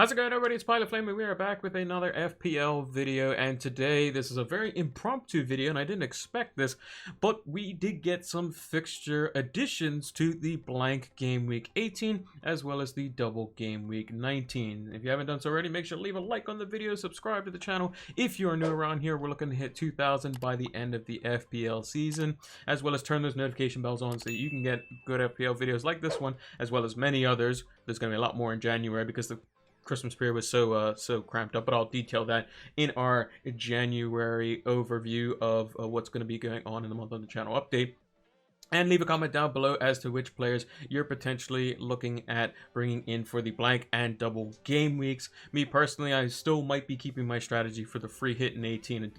How's it going, everybody? It's Pilot Flame, and we are back with another FPL video. And today, this is a very impromptu video, and I didn't expect this, but we did get some fixture additions to the Blank Gameweek 18, as well as the Double Gameweek 19. If you haven't done so already, make sure to leave a like on the video, subscribe to the channel. If you are new around here, we're looking to hit 2,000 by the end of the FPL season, as well as turn those notification bells on so you can get good FPL videos like this one, as well as many others. There's going to be a lot more in January because the Christmas period was so cramped up, but I'll detail that in our January overview of what's going to be going on in the month on the channel update. And leave a comment down below as to which players you're potentially looking at bringing in for the blank and double game weeks. Me personally, I still might be keeping my strategy for the free hit in 18 and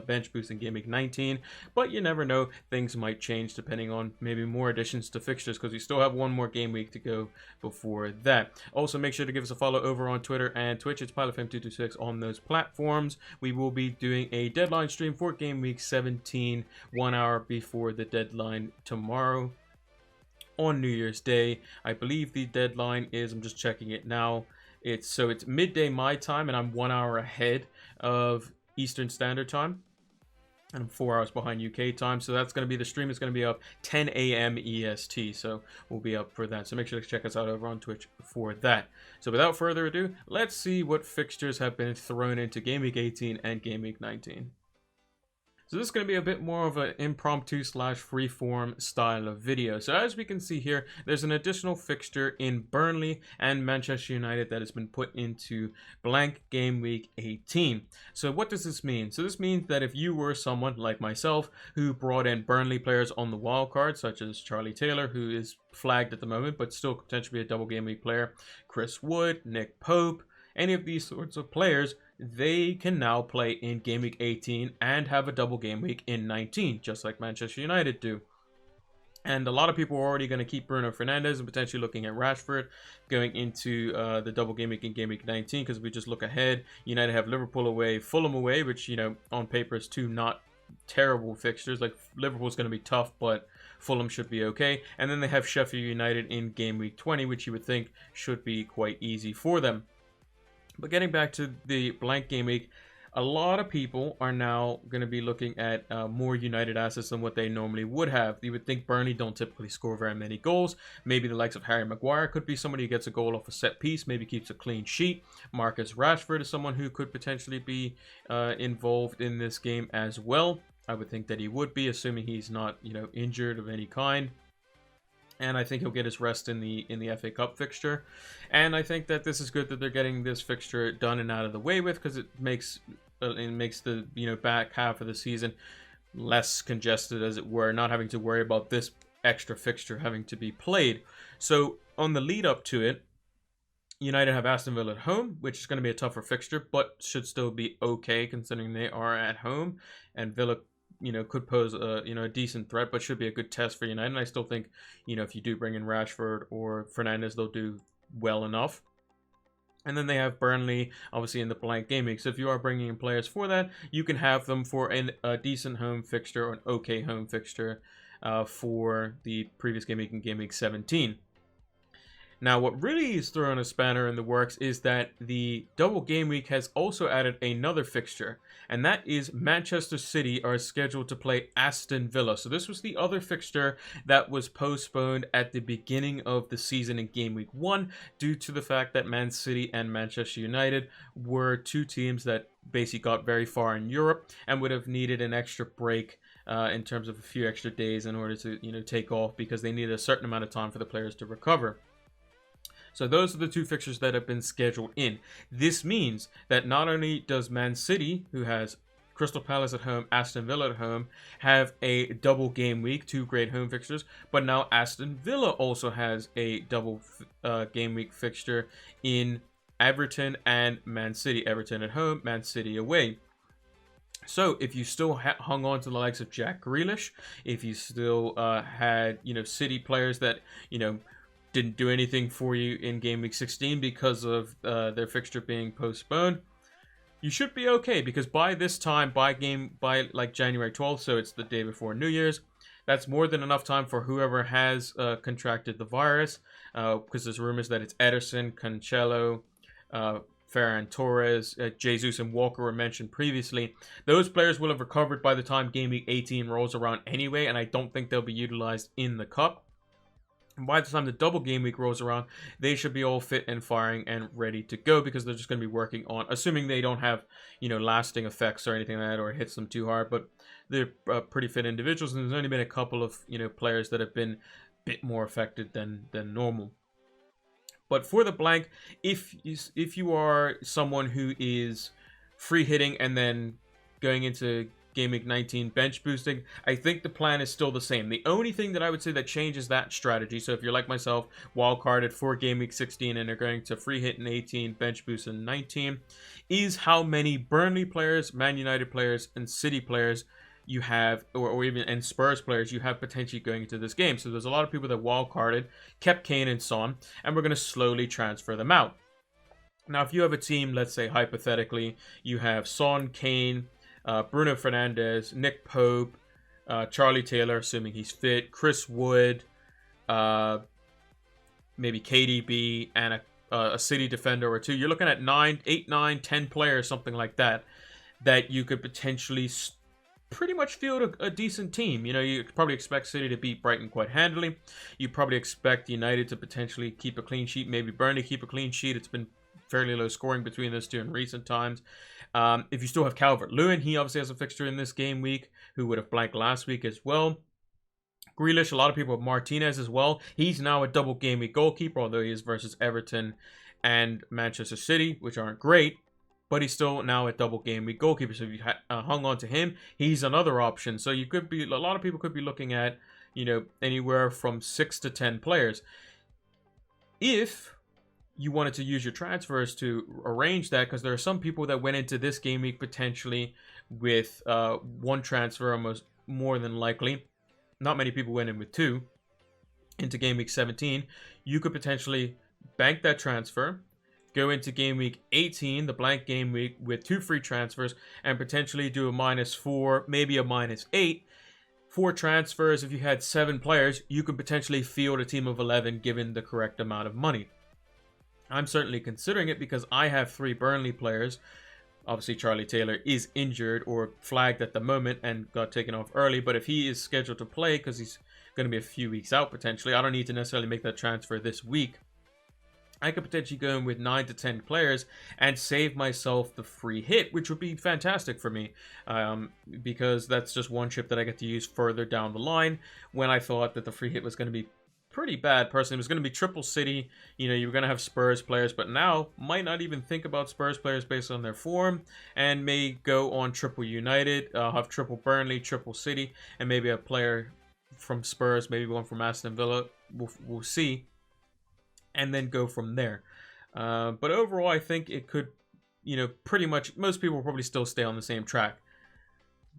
bench boost in game week 19, but you never know, things might change depending on maybe more additions to fixtures, because we still have one more game week to go before that. Also, make sure to give us a follow over on Twitter and Twitch. It's PilotFam226 on those platforms. We will be doing a deadline stream for game week 17 1 hour before the deadline tomorrow on New Year's Day. I believe the deadline is, I'm just checking it now, it's midday my time, and I'm 1 hour ahead of Eastern Standard Time, and I'm 4 hours behind UK time. So that's going to be, the stream is going to be up 10 a.m. EST, so we'll be up for that. So make sure to check us out over on Twitch for that. So without further ado, let's see what fixtures have been thrown into Game Week 18 and Game Week 19. So this is going to be a bit more of an impromptu / freeform style of video. So as we can see here, there's an additional fixture in Burnley and Manchester United that has been put into Blank Game Week 18. So what does this mean? So this means that if you were someone like myself who brought in Burnley players on the wild card, such as Charlie Taylor, who is flagged at the moment, but still potentially a double game week player, Chris Wood, Nick Pope, any of these sorts of players, they can now play in Game Week 18 and have a double game week in 19, just like Manchester United do. And a lot of people are already going to keep Bruno Fernandes and potentially looking at Rashford going into the double game week in Game Week 19, because we just look ahead. United have Liverpool away, Fulham away, which, you know, on paper is two not terrible fixtures. Like, Liverpool's going to be tough, but Fulham should be okay. And then they have Sheffield United in Game Week 20, which you would think should be quite easy for them. But getting back to the blank game week, a lot of people are now going to be looking at more United assets than what they normally would have. You would think Burnley don't typically score very many goals. Maybe the likes of Harry Maguire could be somebody who gets a goal off a set piece, maybe keeps a clean sheet. Marcus Rashford is someone who could potentially be involved in this game as well. I would think that he would be, assuming he's not, you know, injured of any kind. And I think he'll get his rest in the FA Cup fixture. And I think that this is good that they're getting this fixture done and out of the way with, because it makes the, you know, back half of the season less congested, as it were, not having to worry about this extra fixture having to be played. So on the lead up to it, United have Aston Villa at home, which is going to be a tougher fixture, but should still be okay considering they are at home, and Villa, you know, could pose a, you know, a decent threat, but should be a good test for United. And I still think, you know, if you do bring in Rashford or Fernandes, they'll do well enough. And then they have Burnley, obviously, in the blank game week. So if you are bringing in players for that, you can have them for a decent home fixture or an okay home fixture for the previous game week in game week 17. Now, what really is throwing a spanner in the works is that the double game week has also added another fixture, and that is Manchester City are scheduled to play Aston Villa. So this was the other fixture that was postponed at the beginning of the season in game week 1 due to the fact that Man City and Manchester United were two teams that basically got very far in Europe and would have needed an extra break in terms of a few extra days in order to, you know, take off, because they needed a certain amount of time for the players to recover. So those are the two fixtures that have been scheduled in. This means that not only does Man City, who has Crystal Palace at home, Aston Villa at home, have a double game week, two great home fixtures, but now Aston Villa also has a double game week fixture in Everton and Man City. Everton at home, Man City away. So if you still hung on to the likes of Jack Grealish, if you still had, you know, City players that, you know, didn't do anything for you in game week 16 because of their fixture being postponed, you should be okay, because by this time, by like January 12th, so it's the day before New Year's, that's more than enough time for whoever has contracted the virus, because there's rumors that it's Ederson, Cancelo, Ferran Torres, Jesus, and Walker were mentioned previously. Those players will have recovered by the time Game Week 18 rolls around anyway, and I don't think they'll be utilized in the Cup. And by the time the double game week rolls around, they should be all fit and firing and ready to go, because they're just going to be working on, assuming they don't have, lasting effects or anything like that, or it hits them too hard. But they're pretty fit individuals, and there's only been a couple of, players that have been a bit more affected than normal. But for the blank, if you are someone who is free hitting and then going into Game Week 19 bench boosting, I think the plan is still the same. The only thing that I would say that changes that strategy, so if you're like myself, wildcarded for Game Week 16 and are going to free hit in 18, bench boost in 19, is how many Burnley players, Man United players, and City players you have, or even and Spurs players you have potentially going into this game. So there's a lot of people that wildcarded, kept Kane and Son, and we're going to slowly transfer them out. Now, if you have a team, let's say hypothetically, you have Son, Kane, Bruno Fernandes, Nick Pope, Charlie Taylor, assuming he's fit, Chris Wood, maybe KDB, and a City defender or two. You're looking at 8, 9, 10 players, something like that, that you could potentially pretty much field a decent team. You probably expect City to beat Brighton quite handily. You probably expect United to potentially keep a clean sheet, maybe Burnley keep a clean sheet. It's been fairly low scoring between those two in recent times. If you still have Calvert-Lewin, he obviously has a fixture in this game week, who would have blanked last week as well. Grealish, a lot of people have Martinez as well. He's now a double game week goalkeeper, although he is versus Everton and Manchester City, which aren't great, but he's still now a double game week goalkeeper. So if you hung on to him, he's another option. So you could be, a lot of people could be looking at, anywhere from 6 to 10 players. If you wanted to use your transfers to arrange that, because there are some people that went into this game week potentially with one transfer, almost more than likely. Not many people went in with 2 into game week 17. You could potentially bank that transfer, go into game week 18, the blank game week, with 2 free transfers, and potentially do a -4, maybe a -8. 4 transfers. If you had 7 players, you could potentially field a team of 11 given the correct amount of money. I'm certainly considering it because I have 3 Burnley players. Obviously, Charlie Taylor is injured or flagged at the moment and got taken off early. But if he is scheduled to play, because he's going to be a few weeks out potentially, I don't need to necessarily make that transfer this week. I could potentially go in with 9 to 10 players and save myself the free hit, which would be fantastic for me, because that's just one chip that I get to use further down the line, when I thought that the free hit was going to be pretty bad. Personally, it was going to be triple City. You were going to have Spurs players, but now might not even think about Spurs players based on their form, and may go on triple United, have triple Burnley, triple City, and maybe a player from Spurs, maybe one from Aston Villa. We'll see, and then go from there. But overall, I think it could, pretty much most people will probably still stay on the same track.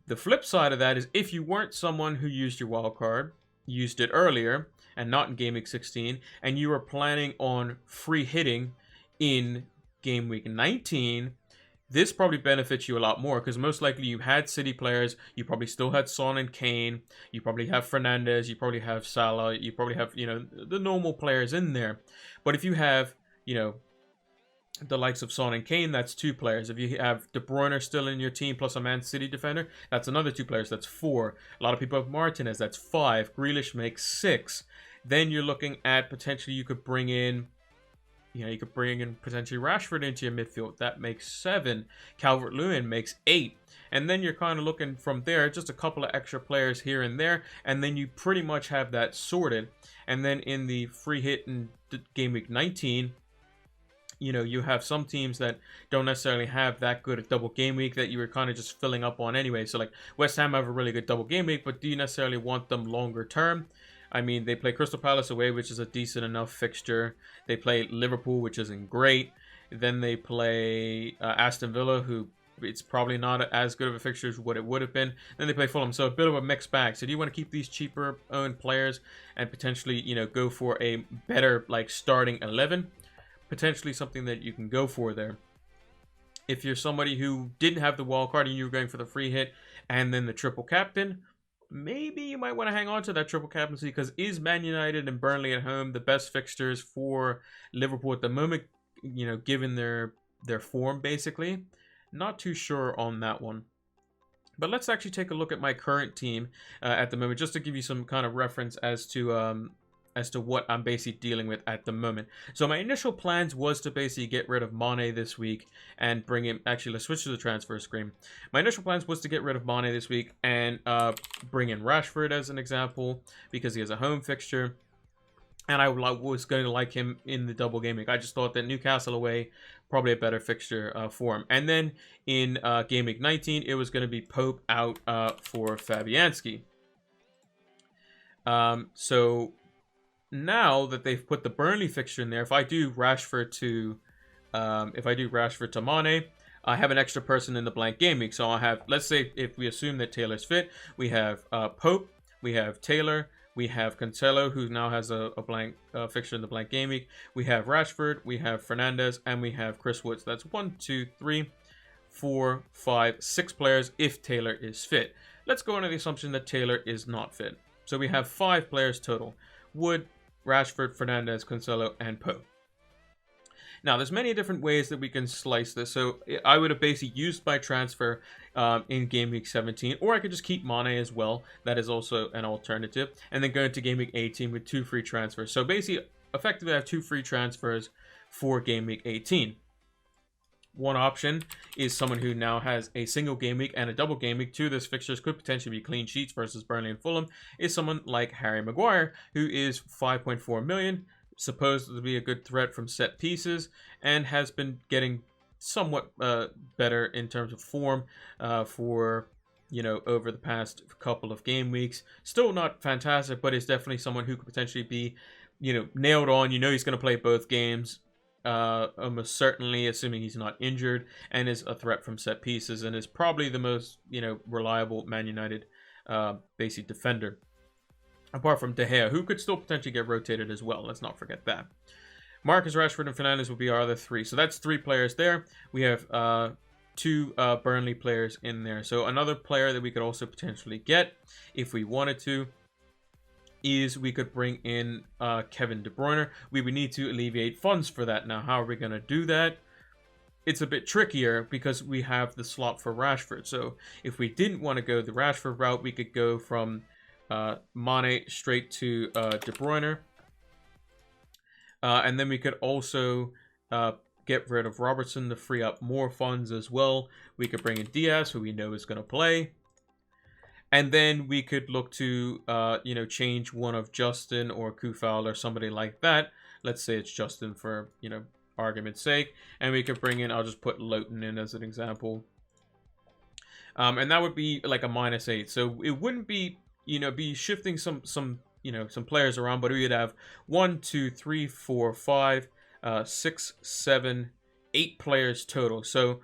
The flip side of that is, if you weren't someone who used your wild card, used it earlier, and not in Game Week 16, and you were planning on free hitting in Game Week 19, this probably benefits you a lot more, because most likely you had City players, you probably still had Son and Kane, you probably have Fernandes, you probably have Salah, you probably have, the normal players in there. But if you have, the likes of Son and Kane, that's 2 players. If you have De Bruyne still in your team plus a Man City defender, that's another 2 players. That's 4. A lot of people have Martinez. That's 5. Grealish makes 6. Then you're looking at potentially you could bring in, potentially Rashford into your midfield. That makes 7. Calvert-Lewin makes 8. And then you're kind of looking from there, just a couple of extra players here and there, and then you pretty much have that sorted. And then in the free hit in Game Week 19, you have some teams that don't necessarily have that good a double game week that you were kind of just filling up on anyway. So like West Ham have a really good double game week, but do you necessarily want them longer term? I mean, they play Crystal Palace away, which is a decent enough fixture. They play Liverpool, which isn't great. Then they play Aston Villa, who it's probably not as good of a fixture as what it would have been. Then they play Fulham, so a bit of a mixed bag. So do you want to keep these cheaper owned players and potentially, go for a better like starting 11? Potentially something that you can go for there. If you're somebody who didn't have the wild card and you were going for the free hit and then the triple captain, maybe you might want to hang on to that triple captaincy, because is Man United and Burnley at home the best fixtures for Liverpool at the moment? given their form, basically. Not too sure on that one. But let's actually take a look at my current team at the moment, just to give you some kind of reference as to what I'm basically dealing with at the moment. So my initial plans was to basically get rid of Mane this week and bring him... Actually, let's switch to the transfer screen. My initial plans was to get rid of Mane this week and bring in Rashford as an example, because he has a home fixture. And I was going to like him in the double game week. I just thought that Newcastle away, probably a better fixture for him. And then in game week 19, it was going to be Pope out for Fabianski. So now that they've put the Burnley fixture in there, if I do Rashford to Mane, I have an extra person in the blank game week. So I'll have, let's say, if we assume that Taylor's fit, we have Pope, we have Taylor, we have Cancelo, who now has a blank fixture in the blank game week. We have Rashford, we have Fernandez, and we have Chris Woods. That's 1, 2, 3, 4, 5, 6 players if Taylor is fit. Let's go under the assumption that Taylor is not fit. So we have 5 players total: Wood, Rashford, Fernandez, Cancelo, and Pope. Now, there's many different ways that we can slice this. So I would have basically used my transfer in game week 17, or I could just keep Mane as well. That is also an alternative. And then go into game week 18 with 2 free transfers. So basically, effectively, I have 2 free transfers for game week 18. One option is someone who now has a single game week and a double game week. 2 of those fixtures could potentially be clean sheets versus Burnley and Fulham. Is someone like Harry Maguire, who is 5.4 million. Supposed to be a good threat from set pieces, and has been getting somewhat better in terms of form for over the past couple of game weeks. Still not fantastic, but is definitely someone who could potentially be nailed on. He's going to play both games almost certainly, assuming he's not injured, and is a threat from set pieces, and is probably the most reliable Man United basic defender. Apart from De Gea, who could still potentially get rotated as well. Let's not forget that. Marcus Rashford and Fernandes will be our other 3. So that's 3 players there. We have 2 Burnley players in there. So another player that we could also potentially get, if we wanted to, is we could bring in Kevin De Bruyne. We would need to alleviate funds for that. Now, how are we going to do that? It's a bit trickier because we have the slot for Rashford. So if we didn't want to go the Rashford route, we could go from Mane straight to De Bruyne. And then we could also get rid of Robertson to free up more funds as well. We could bring in Diaz, who we know is going to play. And then we could look to, change one of Justin or Kufal or somebody like that. Let's say it's Justin for, argument's sake. And we could bring in, I'll just put Lowton in as an example. And that would be like a -8. So it wouldn't be be shifting some players around, but we'd have 1, 2, 3, 4, 5, 6, 7, 8 players total. So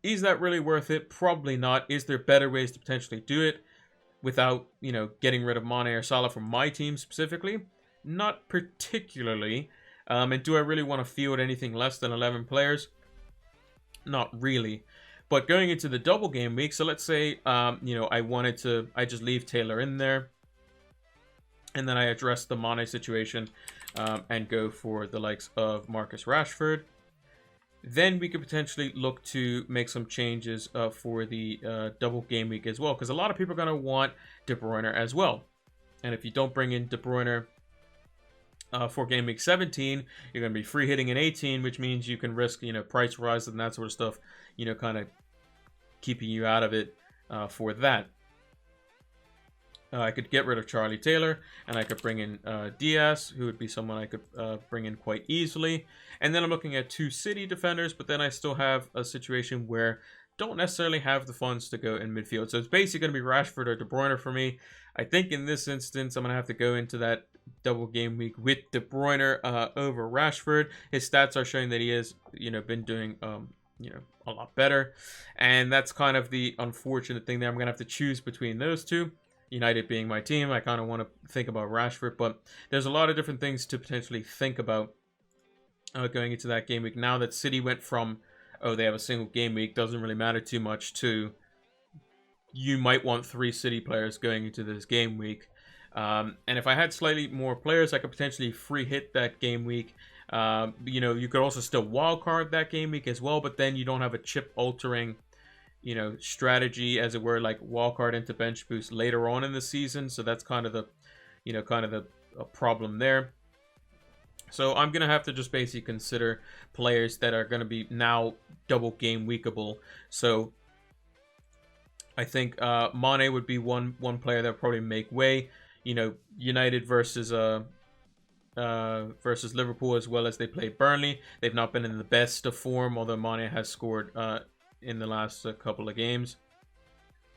is that really worth it? Probably not. Is there better ways to potentially do it without, getting rid of Mane or Salah from my team specifically? Not particularly. And do I really want to field anything less than 11 players? Not really. But going into the double game week, so let's say, I just leave Taylor in there. And then I address the Mane situation and go for the likes of Marcus Rashford. Then we could potentially look to make some changes for the double game week as well. Because a lot of people are going to want De Bruyne as well. And if you don't bring in De Bruyne for game week 17, you're going to be free hitting in 18, which means you can risk, price rises and that sort of stuff, kind of keeping you out of it for that. I could get rid of Charlie Taylor, and I could bring in Diaz, who would be someone I could bring in quite easily. And then I'm looking at 2 City defenders, but then I still have a situation where don't necessarily have the funds to go in midfield. So it's basically going to be Rashford or De Bruyne for me. I think in this instance, I'm going to have to go into that double game week with De Bruyne over Rashford. His stats are showing that he has, been doing, a lot better. And that's kind of the unfortunate thing there. I'm going to have to choose between those 2. United being my team, I kind of want to think about Rashford, but there's a lot of different things to potentially think about going into that game week. Now that City went from, they have a single game week, doesn't really matter too much, to you might want 3 City players going into this game week. And if I had slightly more players, I could potentially free hit that game week. You know, you could also still wildcard that game week as well, but then you don't have a chip altering, you know, strategy, as it were, like wildcard into bench boost later on in the season. So that's kind of the, you know, kind of the problem there. So I'm going to have to just basically consider players that are going to be now double game weekable. So I think Mane would be one player that would probably make way. You know, United versus Liverpool, as well as they play Burnley. They've not been in the best of form, although Mane has scored in the last couple of games.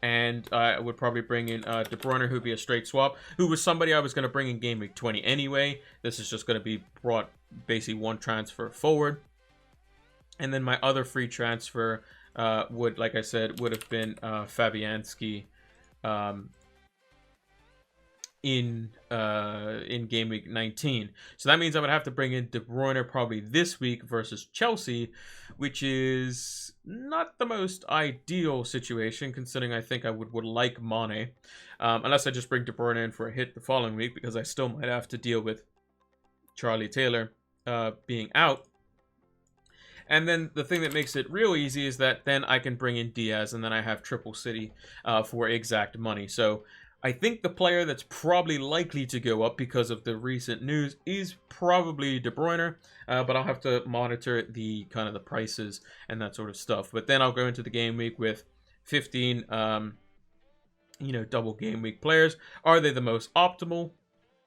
And I would probably bring in De Bruyne, who would be a straight swap, who was somebody I was going to bring in Game Week 20 anyway. This is just going to be brought basically one transfer forward. And then my other free transfer would, like I said, would have been Fabianski in Game Week 19. So that means I would have to bring in De Bruyne probably this week versus Chelsea, which is not the most ideal situation, considering I think I would like Mane, unless I just bring De Bruyne in for a hit the following week, because I still might have to deal with Charlie Taylor being out. And then the thing that makes it real easy is that then I can bring in Diaz, and then I have Triple City for exact money. So I think the player that's probably likely to go up because of the recent news is probably De Bruyne, but I'll have to monitor the kind of the prices and that sort of stuff. But then I'll go into the game week with 15, you know, double game week players. Are they the most optimal?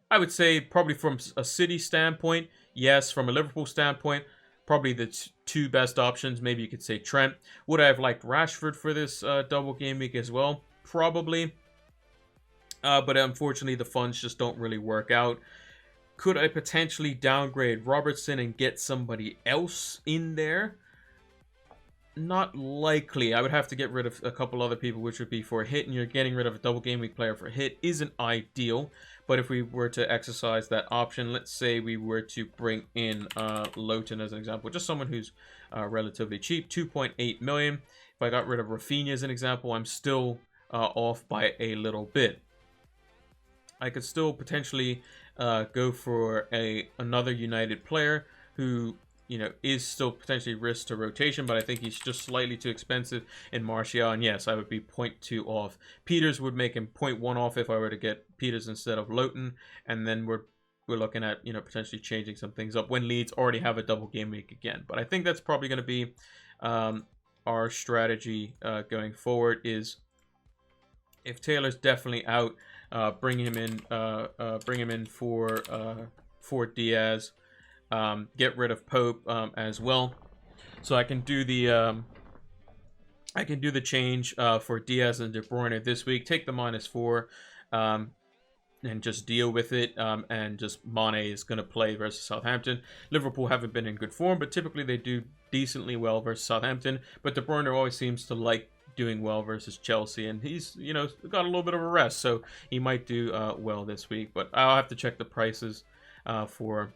I would say probably from a City standpoint, yes. From a Liverpool standpoint, probably the two best options. Maybe you could say Trent. Would I have liked Rashford for this double game week as well? Probably. But unfortunately, the funds just don't really work out. Could I potentially downgrade Robertson and get somebody else in there? Not likely. I would have to get rid of a couple other people, which would be for hit, and you're getting rid of a double game week player for hit isn't ideal. But if we were to exercise that option, let's say we were to bring in Lowton as an example, just someone who's relatively cheap, 2.8 million. If I got rid of Rafinha as an example, I'm still off by a little bit. I could still potentially go for another United player who, you know, is still potentially risk to rotation, but I think he's just slightly too expensive in Martial. And yes, I would be 0.2 off. Peters would make him 0.1 off if I were to get Peters instead of Lowton. And then we're looking at, you know, potentially changing some things up when Leeds already have a double game week again. But I think that's probably going to be our strategy going forward. Is if Taylor's definitely out, bring him in for Diaz. Get rid of Pope as well, so I can do the change for Diaz and De Bruyne this week. Take the -4 and just deal with it. And just Mane is going to play versus Southampton. Liverpool haven't been in good form, but typically they do decently well versus Southampton. But De Bruyne always seems to like doing well versus Chelsea, and he's, you know, got a little bit of a rest, so he might do well this week. But I'll have to check the prices for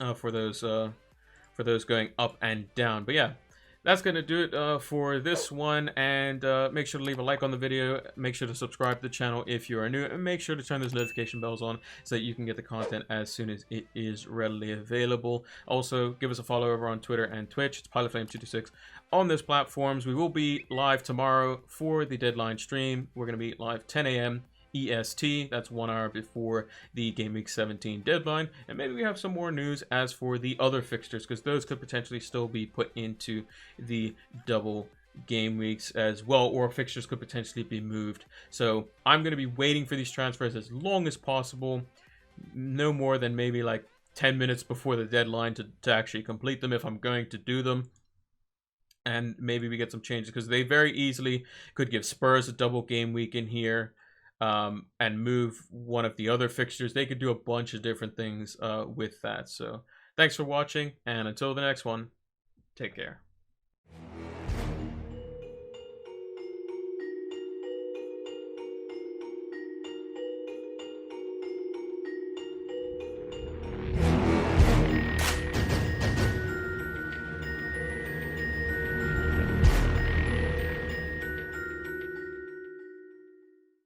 those going up and down. But yeah, that's going to do it for this one. And make sure to leave a like on the video. Make sure to subscribe to the channel if you are new. And make sure to turn those notification bells on so that you can get the content as soon as it is readily available. Also, give us a follow over on Twitter and Twitch. It's PilotFlame226 on those platforms. We will be live tomorrow for the deadline stream. We're going to be live 10 a.m. EST. That's 1 hour before the Game Week 17 deadline. And maybe we have some more news as for the other fixtures, because those could potentially still be put into the double game weeks as well, or fixtures could potentially be moved. So I'm going to be waiting for these transfers as long as possible, no more than maybe like 10 minutes before the deadline to actually complete them if I'm going to do them. And maybe we get some changes, because they very easily could give Spurs a double game week in here. And move one of the other fixtures. They could do a bunch of different things with that. So thanks for watching, and until the next one, take care.